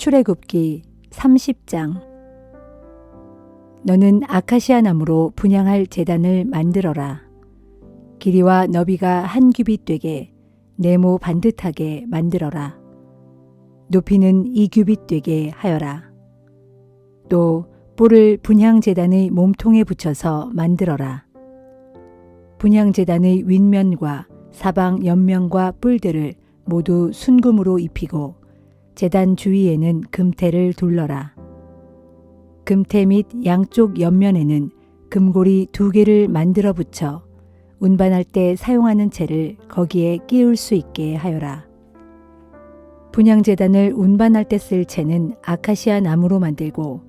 출애굽기 30장. 너는 아카시아 나무로 분향할 제단을 만들어라. 길이와 너비가 한 규빗 되게 네모 반듯하게 만들어라. 높이는 2규빗 되게 하여라. 또 뿔을 분향 제단의 몸통에 붙여서 만들어라. 분향 제단의 윗면과 사방 옆면과 뿔들을 모두 순금으로 입히고 제단 주위에는 금테를 둘러라. 금테 및 양쪽 옆면에는 금고리 2개를 만들어 붙여 운반할 때 사용하는 채를 거기에 끼울 수 있게 하여라. 분향제단을 운반할 때 쓸 채는 아카시아 나무로 만들고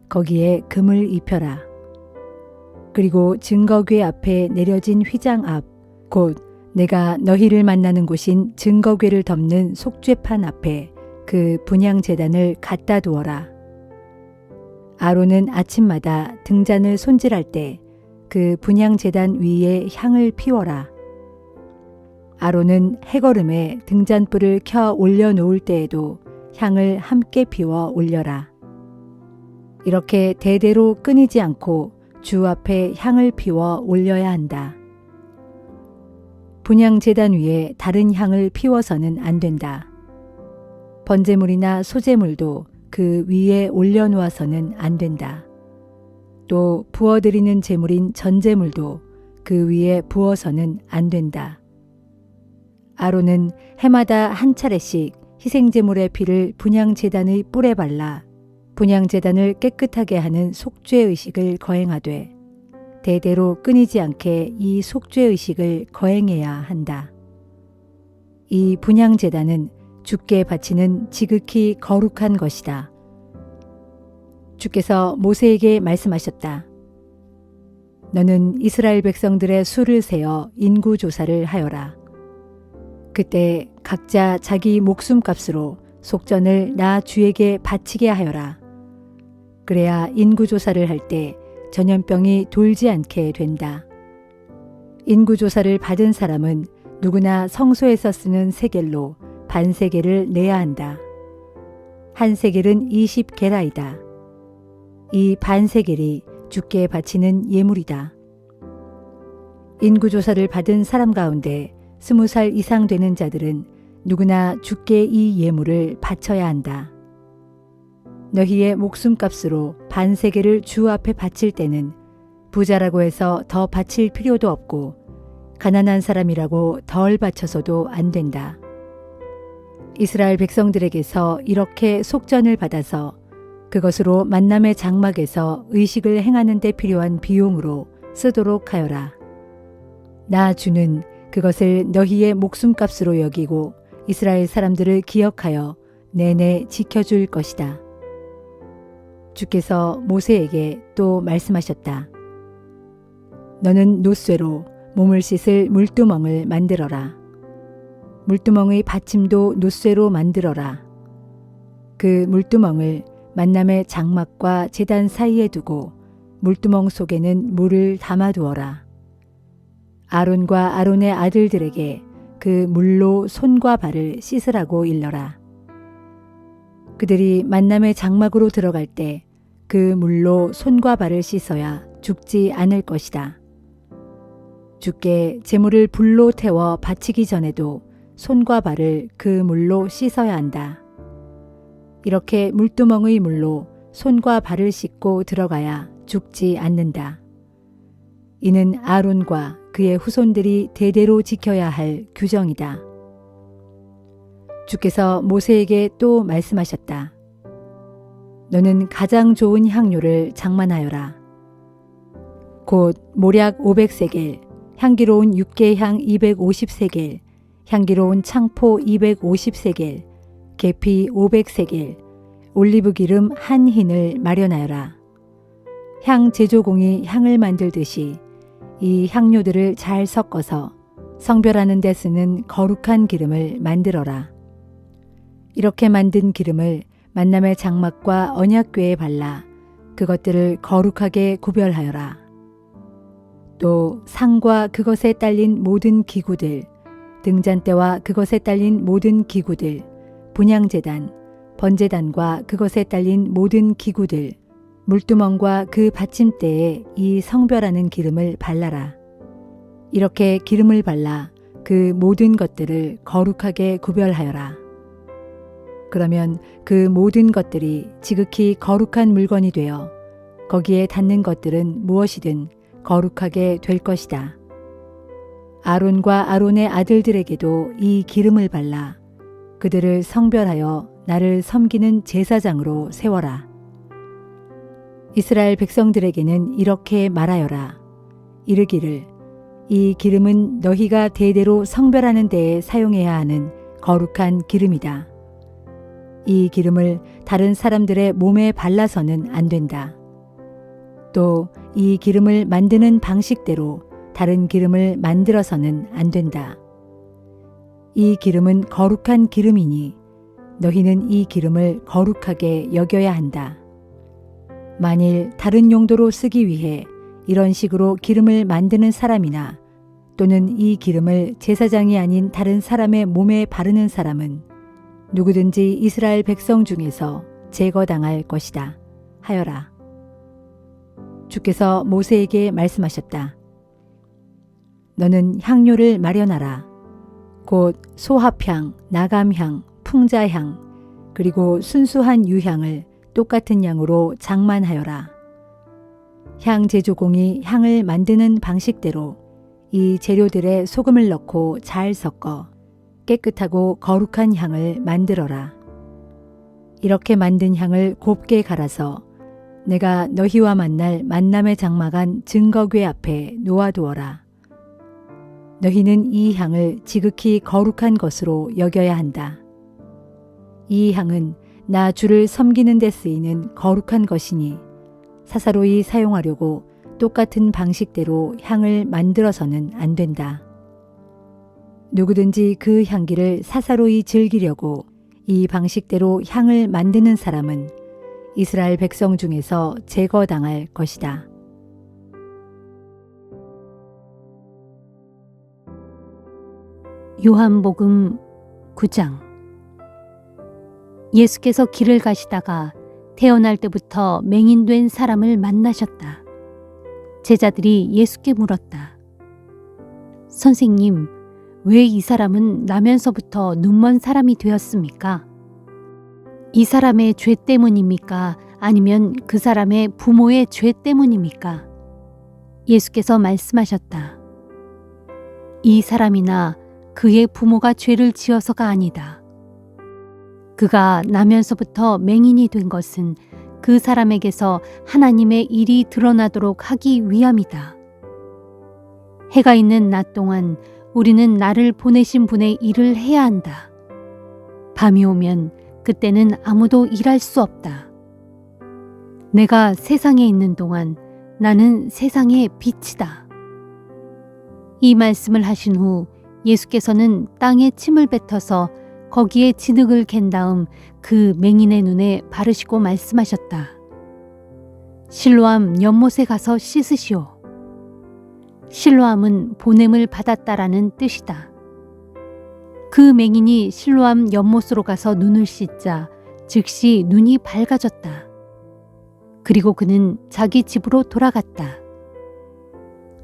거기에 금을 입혀라. 그리고 증거궤 앞에 내려진 휘장 앞, 곧 내가 너희를 만나는 곳인 증거궤를 덮는 속죄판 앞에 그 분향제단을 갖다 두어라. 아론은 아침마다 등잔을 손질할 때 그 분향제단 위에 향을 피워라. 아론은 해거름에 등잔불을 켜 올려놓을 때에도 향을 함께 피워 올려라. 이렇게 대대로 끊이지 않고 주 앞에 향을 피워 올려야 한다. 분향제단 위에 다른 향을 피워서는 안 된다. 번제물이나 소제물도 그 위에 올려놓아서는 안 된다. 또 부어드리는 제물인 전제물도 그 위에 부어서는 안 된다. 아론은 해마다 한 차례씩 희생제물의 피를 분향제단의 뿔에 발라 분향제단을 깨끗하게 하는 속죄의식을 거행하되 대대로 끊이지 않게 이 속죄의식을 거행해야 한다. 이 분향제단은 주께 바치는 지극히 거룩한 것이다. 주께서 모세에게 말씀하셨다. 너는 이스라엘 백성들의 수를 세어 인구조사를 하여라. 그때 각자 자기 목숨값으로 속전을 나 주에게 바치게 하여라. 그래야 인구조사를 할 때 전염병이 돌지 않게 된다. 인구조사를 받은 사람은 누구나 성소에서 쓰는 세겔로 반세겔을 내야 한다. 한 세겔은 20게라이다. 이 반세겔이 주께 바치는 예물이다. 인구조사를 받은 사람 가운데 20살 이상 되는 자들은 누구나 주께 이 예물을 바쳐야 한다. 너희의 목숨값으로 반세겔을 주 앞에 바칠 때는 부자라고 해서 더 바칠 필요도 없고 가난한 사람이라고 덜 바쳐서도 안 된다. 이스라엘 백성들에게서 이렇게 속전을 받아서 그것으로 만남의 장막에서 의식을 행하는 데 필요한 비용으로 쓰도록 하여라. 나 주는 그것을 너희의 목숨값으로 여기고 이스라엘 사람들을 기억하여 내내 지켜줄 것이다. 주께서 모세에게 또 말씀하셨다. 너는 놋쇠로 몸을 씻을 물두멍을 만들어라. 물두멍의 받침도 놋쇠로 만들어라. 그 물두멍을 만남의 장막과 제단 사이에 두고 물두멍 속에는 물을 담아두어라. 아론과 아론의 아들들에게 그 물로 손과 발을 씻으라고 일러라. 그들이 만남의 장막으로 들어갈 때 그 물로 손과 발을 씻어야 죽지 않을 것이다. 주께 제물을 불로 태워 바치기 전에도 손과 발을 그 물로 씻어야 한다. 이렇게 물두멍의 물로 손과 발을 씻고 들어가야 죽지 않는다. 이는 아론과 그의 후손들이 대대로 지켜야 할 규정이다. 주께서 모세에게 또 말씀하셨다. 너는 가장 좋은 향료를 장만하여라. 곧 모략 500세겔, 향기로운 육개향 250세겔, 향기로운 창포 250세겔, 계피 500세겔, 올리브 기름 한 흰을 마련하여라. 향 제조공이 향을 만들듯이 이 향료들을 잘 섞어서 성별하는 데 쓰는 거룩한 기름을 만들어라. 이렇게 만든 기름을 만남의 장막과 언약궤에 발라 그것들을 거룩하게 구별하여라. 또 상과 그것에 딸린 모든 기구들, 등잔대와 그것에 딸린 모든 기구들, 분향제단, 번제단과 그것에 딸린 모든 기구들, 물두멍과 그 받침대에 이 성별하는 기름을 발라라. 이렇게 기름을 발라 그 모든 것들을 거룩하게 구별하여라. 그러면 그 모든 것들이 지극히 거룩한 물건이 되어 거기에 닿는 것들은 무엇이든 거룩하게 될 것이다. 아론과 아론의 아들들에게도 이 기름을 발라 그들을 성별하여 나를 섬기는 제사장으로 세워라. 이스라엘 백성들에게는 이렇게 말하여라. 이르기를 이 기름은 너희가 대대로 성별하는 데에 사용해야 하는 거룩한 기름이다. 이 기름을 다른 사람들의 몸에 발라서는 안 된다. 또 이 기름을 만드는 방식대로 다른 기름을 만들어서는 안 된다. 이 기름은 거룩한 기름이니 너희는 이 기름을 거룩하게 여겨야 한다. 만일 다른 용도로 쓰기 위해 이런 식으로 기름을 만드는 사람이나 또는 이 기름을 제사장이 아닌 다른 사람의 몸에 바르는 사람은 누구든지 이스라엘 백성 중에서 제거당할 것이다 하여라. 주께서 모세에게 말씀하셨다. 너는 향료를 마련하라. 곧 소합향, 나감향, 풍자향, 그리고 순수한 유향을 똑같은 양으로 장만하여라. 향 제조공이 향을 만드는 방식대로 이 재료들에 소금을 넣고 잘 섞어 깨끗하고 거룩한 향을 만들어라. 이렇게 만든 향을 곱게 갈아서 내가 너희와 만날 만남의 장막한 증거궤 앞에 놓아두어라. 너희는 이 향을 지극히 거룩한 것으로 여겨야 한다. 이 향은 나 주를 섬기는 데 쓰이는 거룩한 것이니 사사로이 사용하려고 똑같은 방식대로 향을 만들어서는 안 된다. 누구든지 그 향기를 사사로이 즐기려고 이 방식대로 향을 만드는 사람은 이스라엘 백성 중에서 제거당할 것이다. 요한복음 9장. 예수께서 길을 가시다가 태어날 때부터 맹인된 사람을 만나셨다. 제자들이 예수께 물었다. 선생님, 왜 이 사람은 나면서부터 눈먼 사람이 되었습니까? 이 사람의 죄 때문입니까? 아니면 그 사람의 부모의 죄 때문입니까? 예수께서 말씀하셨다. 이 사람이나 그의 부모가 죄를 지어서가 아니다. 그가 나면서부터 맹인이 된 것은 그 사람에게서 하나님의 일이 드러나도록 하기 위함이다. 해가 있는 낮 동안 우리는 나를 보내신 분의 일을 해야 한다. 밤이 오면 그때는 아무도 일할 수 없다. 내가 세상에 있는 동안 나는 세상의 빛이다. 이 말씀을 하신 후 예수께서는 땅에 침을 뱉어서 거기에 진흙을 갠 다음 그 맹인의 눈에 바르시고 말씀하셨다. 실로암 연못에 가서 씻으시오. 실로암은 보냄을 받았다라는 뜻이다. 그 맹인이 실로암 연못으로 가서 눈을 씻자 즉시 눈이 밝아졌다. 그리고 그는 자기 집으로 돌아갔다.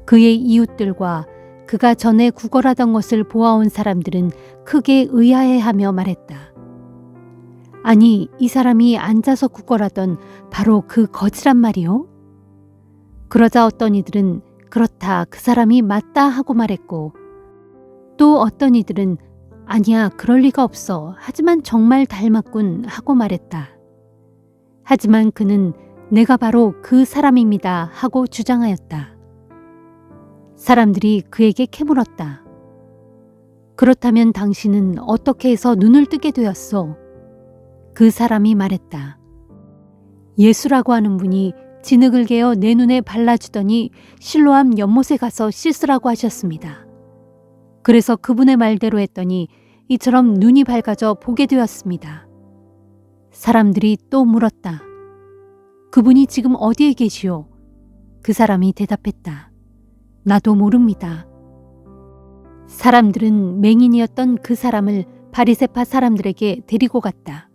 그의 이웃들과 그가 전에 구걸하던 것을 보아온 사람들은 크게 의아해하며 말했다. 아니, 이 사람이 앉아서 구걸하던 바로 그 거지란 말이오? 그러자 어떤 이들은 그렇다, 그 사람이 맞다 하고 말했고, 또 어떤 이들은 아니야, 그럴 리가 없어. 하지만 정말 닮았군 하고 말했다. 하지만 그는 내가 바로 그 사람입니다 하고 주장하였다. 사람들이 그에게 캐물었다. 그렇다면 당신은 어떻게 해서 눈을 뜨게 되었소? 그 사람이 말했다. 예수라고 하는 분이 진흙을 개어 내 눈에 발라주더니 실로암 연못에 가서 씻으라고 하셨습니다. 그래서 그분의 말대로 했더니 이처럼 눈이 밝아져 보게 되었습니다. 사람들이 또 물었다. 그분이 지금 어디에 계시오? 그 사람이 대답했다. 나도 모릅니다. 사람들은 맹인이었던 그 사람을 바리새파 사람들에게 데리고 갔다.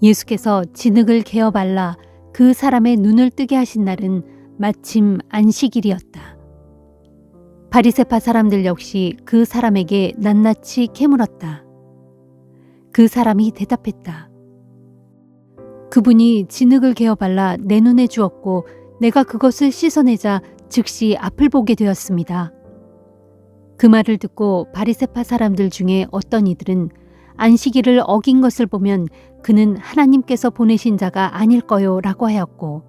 예수께서 진흙을 개어 발라 그 사람의 눈을 뜨게 하신 날은 마침 안식일이었다. 바리새파 사람들 역시 그 사람에게 낱낱이 캐물었다. 그 사람이 대답했다. 그분이 진흙을 개어 발라 내 눈에 주었고 내가 그것을 씻어내자 즉시 앞을 보게 되었습니다. 그 말을 듣고 바리새파 사람들 중에 어떤 이들은 안식일을 어긴 것을 보면 그는 하나님께서 보내신 자가 아닐 거요 라고 하였고,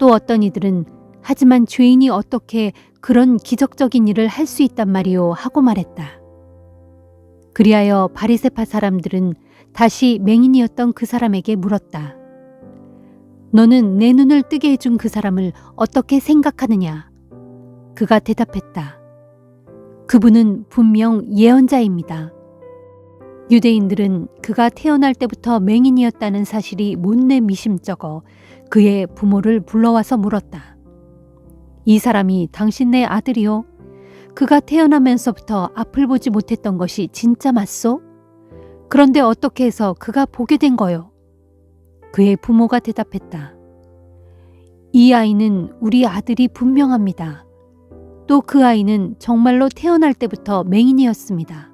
또 어떤 이들은 하지만 죄인이 어떻게 그런 기적적인 일을 할 수 있단 말이요 하고 말했다. 그리하여 바리새파 사람들은 다시 맹인이었던 그 사람에게 물었다. 너는 내 눈을 뜨게 해준 그 사람을 어떻게 생각하느냐? 그가 대답했다. 그분은 분명 예언자입니다. 유대인들은 그가 태어날 때부터 맹인이었다는 사실이 못내 미심쩍어 그의 부모를 불러와서 물었다. 이 사람이 당신네 아들이요? 그가 태어나면서부터 앞을 보지 못했던 것이 진짜 맞소? 그런데 어떻게 해서 그가 보게 된 거요? 그의 부모가 대답했다. 이 아이는 우리 아들이 분명합니다. 또 그 아이는 정말로 태어날 때부터 맹인이었습니다.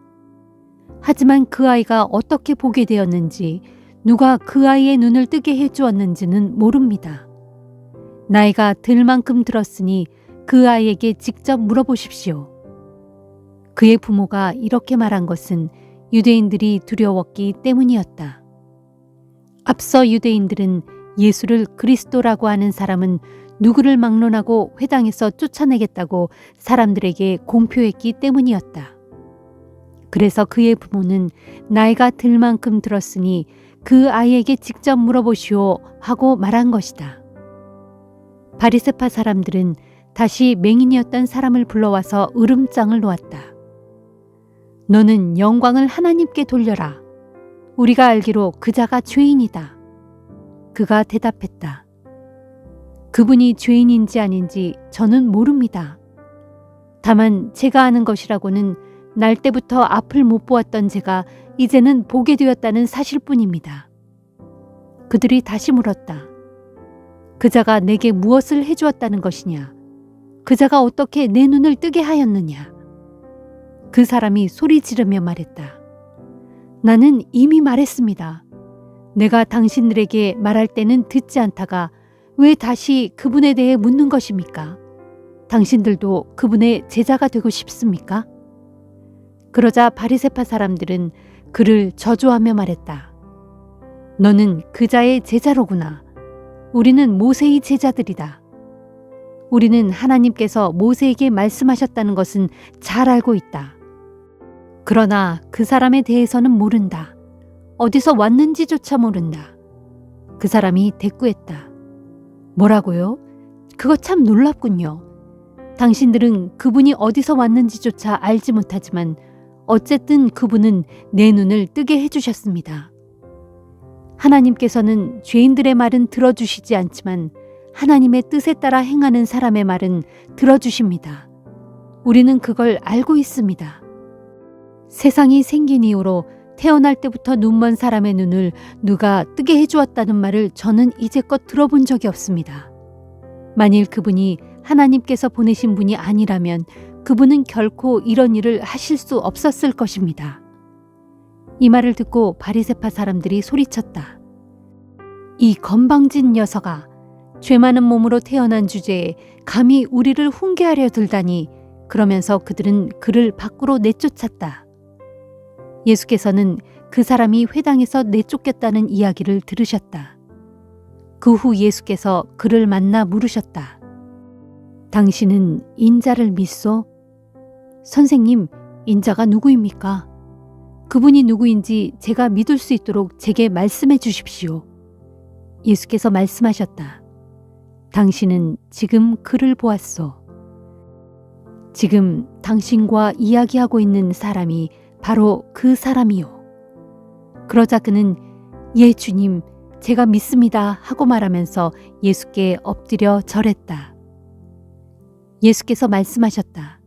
하지만 그 아이가 어떻게 보게 되었는지, 누가 그 아이의 눈을 뜨게 해주었는지는 모릅니다. 나이가 들 만큼 들었으니 그 아이에게 직접 물어보십시오. 그의 부모가 이렇게 말한 것은 유대인들이 두려웠기 때문이었다. 앞서 유대인들은 예수를 그리스도라고 하는 사람은 누구를 막론하고 회당에서 쫓아내겠다고 사람들에게 공표했기 때문이었다. 그래서 그의 부모는 나이가 들 만큼 들었으니 그 아이에게 직접 물어보시오 하고 말한 것이다. 바리새파 사람들은 다시 맹인이었던 사람을 불러와서 으름장을 놓았다. 너는 영광을 하나님께 돌려라. 우리가 알기로 그자가 죄인이다. 그가 대답했다. 그분이 죄인인지 아닌지 저는 모릅니다. 다만 제가 아는 것이라고는 날 때부터 앞을 못 보았던 제가 이제는 보게 되었다는 사실뿐입니다. 그들이 다시 물었다. 그자가 내게 무엇을 해주었다는 것이냐? 그자가 어떻게 내 눈을 뜨게 하였느냐? 그 사람이 소리 지르며 말했다. 나는 이미 말했습니다. 내가 당신들에게 말할 때는 듣지 않다가 왜 다시 그분에 대해 묻는 것입니까? 당신들도 그분의 제자가 되고 싶습니까? 그러자 바리새파 사람들은 그를 저주하며 말했다. 너는 그자의 제자로구나. 우리는 모세의 제자들이다. 우리는 하나님께서 모세에게 말씀하셨다는 것은 잘 알고 있다. 그러나 그 사람에 대해서는 모른다. 어디서 왔는지조차 모른다. 그 사람이 대꾸했다. 뭐라고요? 그거 참 놀랍군요. 당신들은 그분이 어디서 왔는지조차 알지 못하지만 어쨌든 그분은 내 눈을 뜨게 해주셨습니다. 하나님께서는 죄인들의 말은 들어주시지 않지만 하나님의 뜻에 따라 행하는 사람의 말은 들어주십니다. 우리는 그걸 알고 있습니다. 세상이 생긴 이후로 태어날 때부터 눈먼 사람의 눈을 누가 뜨게 해주었다는 말을 저는 이제껏 들어본 적이 없습니다. 만일 그분이 하나님께서 보내신 분이 아니라면 그분은 결코 이런 일을 하실 수 없었을 것입니다. 이 말을 듣고 바리새파 사람들이 소리쳤다. 이 건방진 녀석아, 죄 많은 몸으로 태어난 주제에 감히 우리를 훈계하려 들다니. 그러면서 그들은 그를 밖으로 내쫓았다. 예수께서는 그 사람이 회당에서 내쫓겼다는 이야기를 들으셨다. 그 후 예수께서 그를 만나 물으셨다. 당신은 인자를 믿소? 선생님, 인자가 누구입니까? 그분이 누구인지 제가 믿을 수 있도록 제게 말씀해 주십시오. 예수께서 말씀하셨다. 당신은 지금 그를 보았소. 지금 당신과 이야기하고 있는 사람이 바로 그 사람이요. 그러자 그는 예 주님, 제가 믿습니다 하고 말하면서 예수께 엎드려 절했다. 예수께서 말씀하셨다.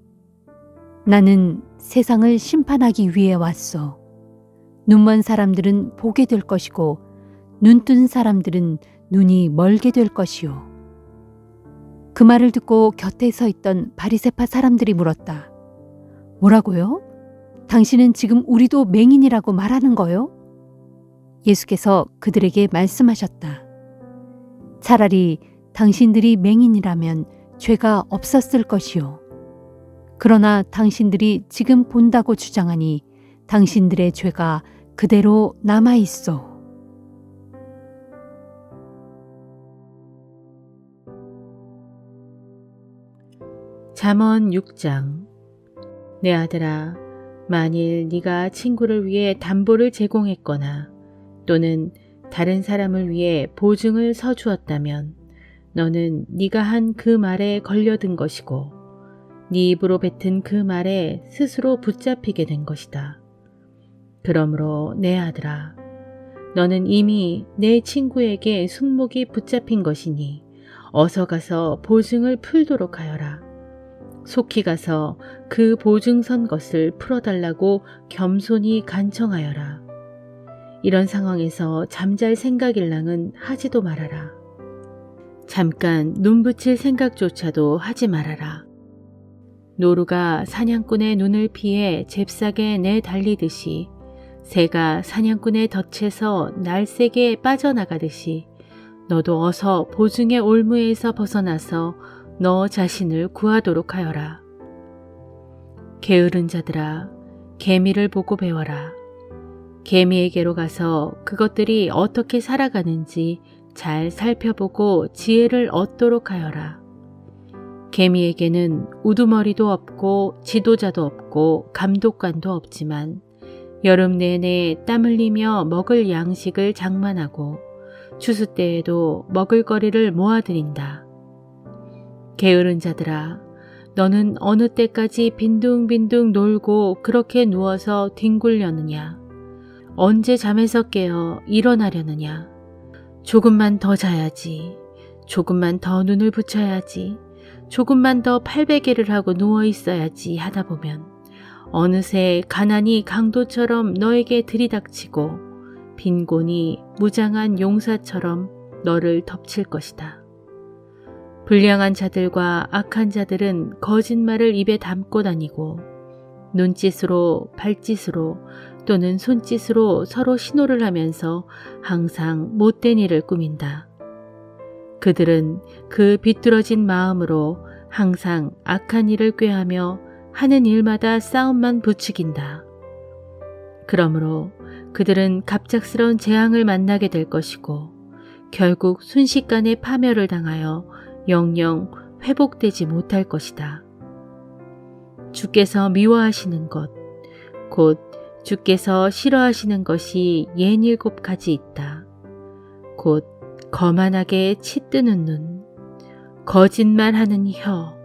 나는 세상을 심판하기 위해 왔소. 눈먼 사람들은 보게 될 것이고 눈뜬 사람들은 눈이 멀게 될 것이요. 그 말을 듣고 곁에 서 있던 바리새파 사람들이 물었다. 뭐라고요? 당신은 지금 우리도 맹인이라고 말하는 거요? 예수께서 그들에게 말씀하셨다. 차라리 당신들이 맹인이라면 죄가 없었을 것이요. 그러나 당신들이 지금 본다고 주장하니 당신들의 죄가 그대로 남아 있어. 잠언 6장. 내 아들아, 만일 네가 친구를 위해 담보를 제공했거나 또는 다른 사람을 위해 보증을 서주었다면 너는 네가 한 그 말에 걸려든 것이고 네 입으로 뱉은 그 말에 스스로 붙잡히게 된 것이다. 그러므로 내 아들아, 너는 이미 내 친구에게 손목이 붙잡힌 것이니 어서 가서 보증을 풀도록 하여라. 속히 가서 그 보증선 것을 풀어달라고 겸손히 간청하여라. 이런 상황에서 잠잘 생각일랑은 하지도 말아라. 잠깐 눈 붙일 생각조차도 하지 말아라. 노루가 사냥꾼의 눈을 피해 잽싸게 내달리듯이 새가 사냥꾼의 덫에서 날쌔게 빠져나가듯이 너도 어서 보증의 올무에서 벗어나서 너 자신을 구하도록 하여라. 게으른 자들아, 개미를 보고 배워라. 개미에게로 가서 그것들이 어떻게 살아가는지 잘 살펴보고 지혜를 얻도록 하여라. 개미에게는 우두머리도 없고 지도자도 없고 감독관도 없지만 여름 내내 땀 흘리며 먹을 양식을 장만하고 추수 때에도 먹을거리를 모아들인다. 게으른 자들아, 너는 어느 때까지 빈둥빈둥 놀고 그렇게 누워서 뒹굴려느냐? 언제 잠에서 깨어 일어나려느냐? 조금만 더 자야지. 조금만 더 눈을 붙여야지. 조금만 더 팔베개를 하고 누워 있어야지 하다 보면 어느새 가난이 강도처럼 너에게 들이닥치고 빈곤이 무장한 용사처럼 너를 덮칠 것이다. 불량한 자들과 악한 자들은 거짓말을 입에 담고 다니고 눈짓으로 발짓으로 또는 손짓으로 서로 신호를 하면서 항상 못된 일을 꾸민다. 그들은 그 비뚤어진 마음으로 항상 악한 일을 꾀하며 하는 일마다 싸움만 부추긴다. 그러므로 그들은 갑작스러운 재앙을 만나게 될 것이고 결국 순식간에 파멸을 당하여 영영 회복되지 못할 것이다. 주께서 미워하시는 것, 곧 주께서 싫어하시는 것이 67가지 있다. 곧 거만하게 치뜨는 눈, 거짓말하는 혀,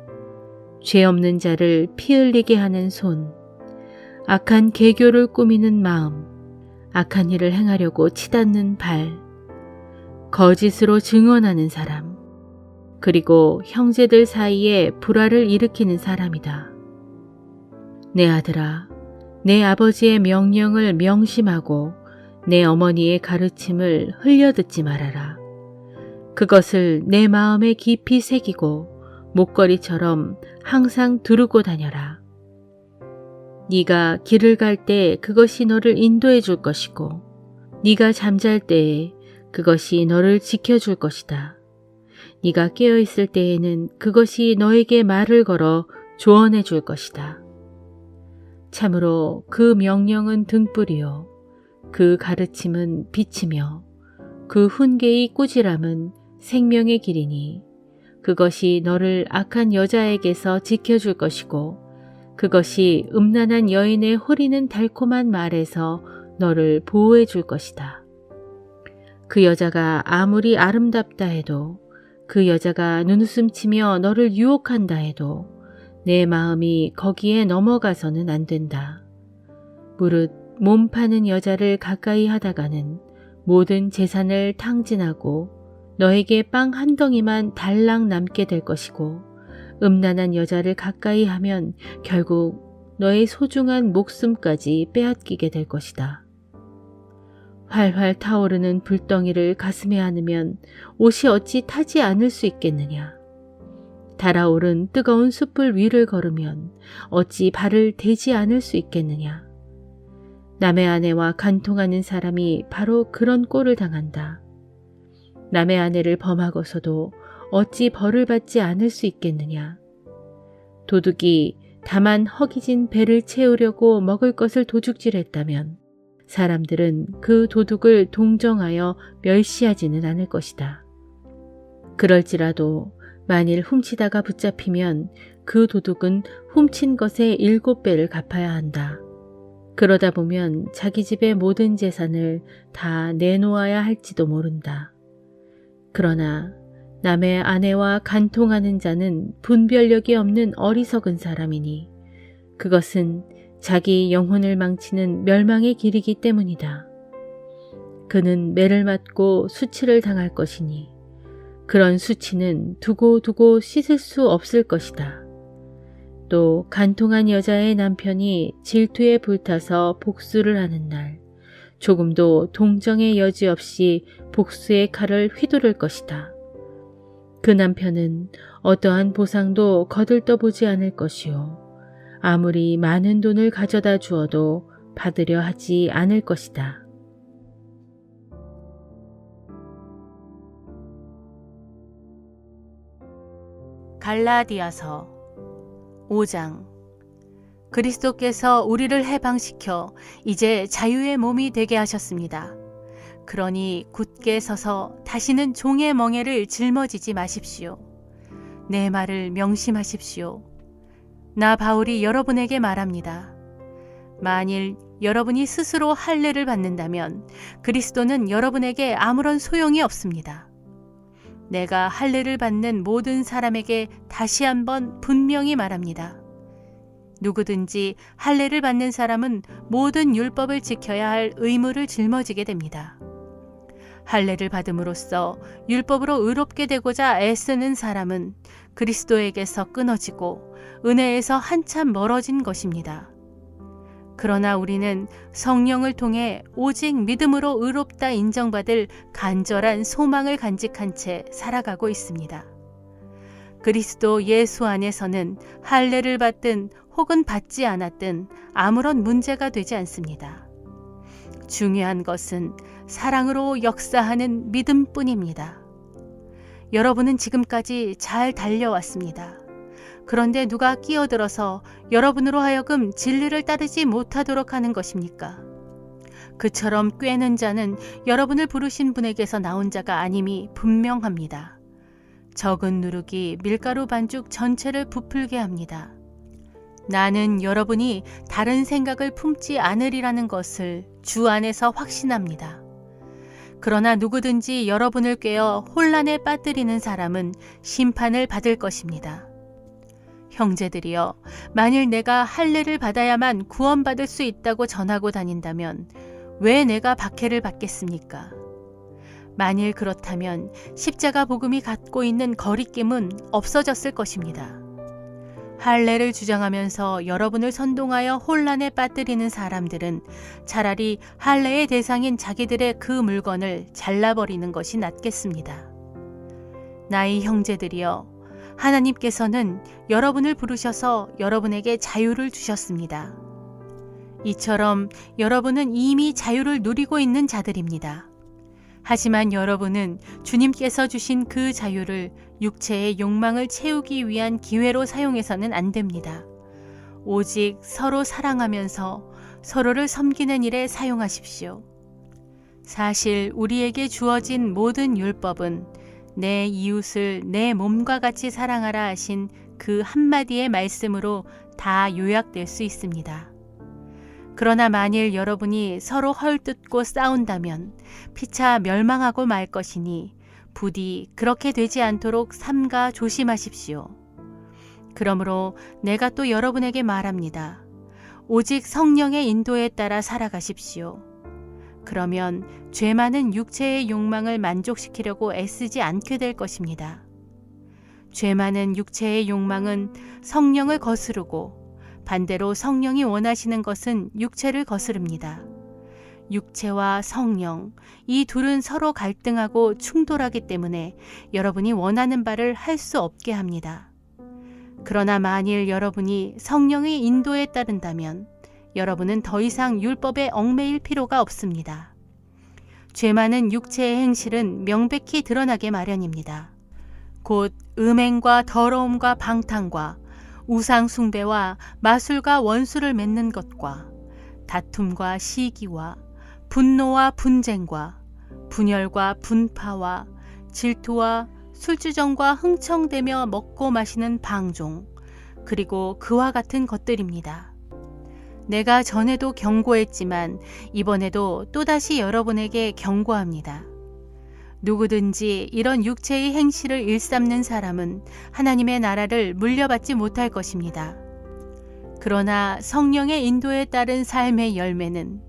죄 없는 자를 피 흘리게 하는 손, 악한 계교를 꾸미는 마음, 악한 일을 행하려고 치닫는 발, 거짓으로 증언하는 사람, 그리고 형제들 사이에 불화를 일으키는 사람이다. 내 아들아, 내 아버지의 명령을 명심하고 내 어머니의 가르침을 흘려듣지 말아라. 그것을 내 마음에 깊이 새기고 목걸이처럼 항상 두르고 다녀라. 네가 길을 갈 때 그것이 너를 인도해 줄 것이고 네가 잠잘 때에 그것이 너를 지켜줄 것이다. 네가 깨어있을 때에는 그것이 너에게 말을 걸어 조언해 줄 것이다. 참으로 그 명령은 등불이요 그 가르침은 빛이며 그 훈계의 꾸지람은 생명의 길이니 그것이 너를 악한 여자에게서 지켜줄 것이고 그것이 음란한 여인의 호리는 달콤한 말에서 너를 보호해 줄 것이다. 그 여자가 아무리 아름답다 해도 그 여자가 눈웃음치며 너를 유혹한다 해도 내 마음이 거기에 넘어가서는 안 된다. 무릇 몸 파는 여자를 가까이 하다가는 모든 재산을 탕진하고 너에게 빵 한 덩이만 달랑 남게 될 것이고 음란한 여자를 가까이 하면 결국 너의 소중한 목숨까지 빼앗기게 될 것이다. 활활 타오르는 불덩이를 가슴에 안으면 옷이 어찌 타지 않을 수 있겠느냐. 달아오른 뜨거운 숯불 위를 걸으면 어찌 발을 대지 않을 수 있겠느냐. 남의 아내와 간통하는 사람이 바로 그런 꼴을 당한다. 남의 아내를 범하고서도 어찌 벌을 받지 않을 수 있겠느냐. 도둑이 다만 허기진 배를 채우려고 먹을 것을 도둑질했다면 사람들은 그 도둑을 동정하여 멸시하지는 않을 것이다. 그럴지라도 만일 훔치다가 붙잡히면 그 도둑은 훔친 것의 7배를 갚아야 한다. 그러다 보면 자기 집의 모든 재산을 다 내놓아야 할지도 모른다. 그러나 남의 아내와 간통하는 자는 분별력이 없는 어리석은 사람이니 그것은 자기 영혼을 망치는 멸망의 길이기 때문이다. 그는 매를 맞고 수치를 당할 것이니 그런 수치는 두고두고 씻을 수 없을 것이다. 또 간통한 여자의 남편이 질투에 불타서 복수를 하는 날 조금도 동정의 여지 없이 복수의 칼을 휘두를 것이다. 그 남편은 어떠한 보상도 거들떠보지 않을 것이요. 아무리 많은 돈을 가져다 주어도 받으려 하지 않을 것이다. 갈라디아서 5장. 그리스도께서 우리를 해방시켜 이제 자유의 몸이 되게 하셨습니다. 그러니 굳게 서서 다시는 종의 멍에를 짊어지지 마십시오. 내 말을 명심하십시오. 나 바울이 여러분에게 말합니다. 만일 여러분이 스스로 할례를 받는다면 그리스도는 여러분에게 아무런 소용이 없습니다. 내가 할례를 받는 모든 사람에게 다시 한번 분명히 말합니다. 누구든지 할례를 받는 사람은 모든 율법을 지켜야 할 의무를 짊어지게 됩니다. 할례를 받음으로써 율법으로 의롭게 되고자 애쓰는 사람은 그리스도에게서 끊어지고 은혜에서 한참 멀어진 것입니다. 그러나 우리는 성령을 통해 오직 믿음으로 의롭다 인정받을 간절한 소망을 간직한 채 살아가고 있습니다. 그리스도 예수 안에서는 할례를 받든 혹은 받지 않았든 아무런 문제가 되지 않습니다. 중요한 것은 사랑으로 역사하는 믿음뿐입니다. 여러분은 지금까지 잘 달려왔습니다. 그런데 누가 끼어들어서 여러분으로 하여금 진리를 따르지 못하도록 하는 것입니까? 그처럼 꿰는 자는 여러분을 부르신 분에게서 나온 자가 아님이 분명합니다. 적은 누룩이 밀가루 반죽 전체를 부풀게 합니다. 나는 여러분이 다른 생각을 품지 않으리라는 것을 주 안에서 확신합니다. 그러나 누구든지 여러분을 꿰어 혼란에 빠뜨리는 사람은 심판을 받을 것입니다. 형제들이여, 만일 내가 할례를 받아야만 구원받을 수 있다고 전하고 다닌다면 왜 내가 박해를 받겠습니까? 만일 그렇다면 십자가 복음이 갖고 있는 거리낌은 없어졌을 것입니다. 할례를 주장하면서 여러분을 선동하여 혼란에 빠뜨리는 사람들은 차라리 할례의 대상인 자기들의 그 물건을 잘라버리는 것이 낫겠습니다. 나의 형제들이여, 하나님께서는 여러분을 부르셔서 여러분에게 자유를 주셨습니다. 이처럼 여러분은 이미 자유를 누리고 있는 자들입니다. 하지만 여러분은 주님께서 주신 그 자유를 육체의 욕망을 채우기 위한 기회로 사용해서는 안 됩니다. 오직 서로 사랑하면서 서로를 섬기는 일에 사용하십시오. 사실 우리에게 주어진 모든 율법은 내 이웃을 내 몸과 같이 사랑하라 하신 그 한마디의 말씀으로 다 요약될 수 있습니다. 그러나 만일 여러분이 서로 헐뜯고 싸운다면 피차 멸망하고 말 것이니 부디 그렇게 되지 않도록 삼가 조심하십시오. 그러므로 내가 또 여러분에게 말합니다. 오직 성령의 인도에 따라 살아가십시오. 그러면 죄 많은 육체의 욕망을 만족시키려고 애쓰지 않게 될 것입니다. 죄 많은 육체의 욕망은 성령을 거스르고 반대로 성령이 원하시는 것은 육체를 거스릅니다. 육체와 성령, 이 둘은 서로 갈등하고 충돌하기 때문에 여러분이 원하는 바를 할 수 없게 합니다. 그러나 만일 여러분이 성령의 인도에 따른다면 여러분은 더 이상 율법에 얽매일 필요가 없습니다. 죄 많은 육체의 행실은 명백히 드러나게 마련입니다. 곧 음행과 더러움과 방탕과 우상 숭배와 마술과 원수를 맺는 것과 다툼과 시기와 분노와 분쟁과 분열과 분파와 질투와 술주정과 흥청대며 먹고 마시는 방종, 그리고 그와 같은 것들입니다. 내가 전에도 경고했지만 이번에도 또다시 여러분에게 경고합니다. 누구든지 이런 육체의 행실을 일삼는 사람은 하나님의 나라를 물려받지 못할 것입니다. 그러나 성령의 인도에 따른 삶의 열매는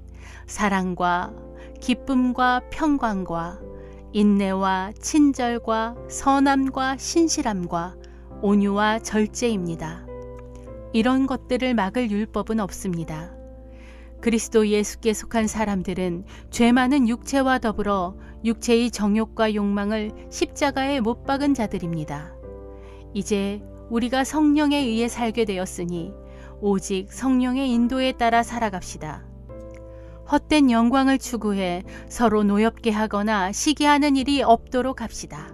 사랑과 기쁨과 평강과 인내와 친절과 선함과 신실함과 온유와 절제입니다. 이런 것들을 막을 율법은 없습니다. 그리스도 예수께 속한 사람들은 죄 많은 육체와 더불어 육체의 정욕과 욕망을 십자가에 못 박은 자들입니다. 이제 우리가 성령에 의해 살게 되었으니 오직 성령의 인도에 따라 살아갑시다. 헛된 영광을 추구해 서로 노엽게 하거나 시기하는 일이 없도록 합시다.